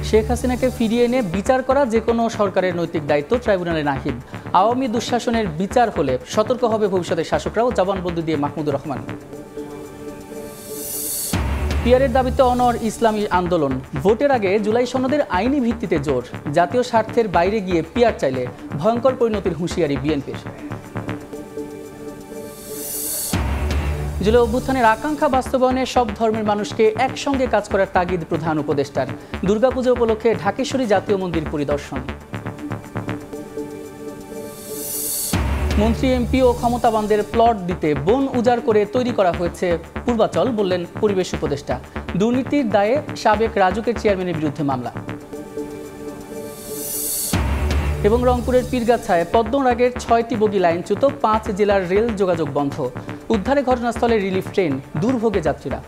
শেখ হাসিনাকে ফিরিয়ে এনে বিচার করা যে কোনো সরকারের নৈতিক দায়িত্ব ট্রাইব্যুনালে নাহিদ। আওয়ামী দুঃশাসনের বিচার হলে সতর্ক হবে ভবিষ্যতের শাসকরাও, জবানবন্দি দিয়ে মাহমুদুর রহমান। পিয়ারের দাবিতে অনড় ইসলামী আন্দোলন। ভোটের আগে জুলাই সনদের আইনি ভিত্তিতে জোর। জাতীয় স্বার্থের বাইরে গিয়ে পিয়ার চাইলে ভয়ঙ্কর পরিণতির হুঁশিয়ারি বিএনপির। জুলাই অভ্যুত্থানের আকাঙ্ক্ষা বাস্তবায়নে সব ধর্মের মানুষকে একসঙ্গে কাজ করার তাগিদ প্রধান উপদেষ্টার। দুর্গাপূজা উপলক্ষে ঢাকেশ্বরী জাতীয় মন্দির পরিদর্শন। মন্ত্রী এমপি ও ক্ষমতাবানদের প্লট দিতে বন উজাড় করে তৈরি করা হয়েছে পূর্বাচল, বললেন পরিবেশ উপদেষ্টা। দুর্নীতির দায়ে সাবেক রাজুকের চেয়ারম্যানের বিরুদ্ধে মামলা। এবং রংপুরের পীরগাছায় পদ্মরাগের 6টি বগি লাইনচ্যুত, 5 জেলার রেল যোগাযোগ বন্ধ। উদ্ধারে ঘটনাস্থলে রিলিফ ট্রেন, দুর্ভোগে যাত্রীরা।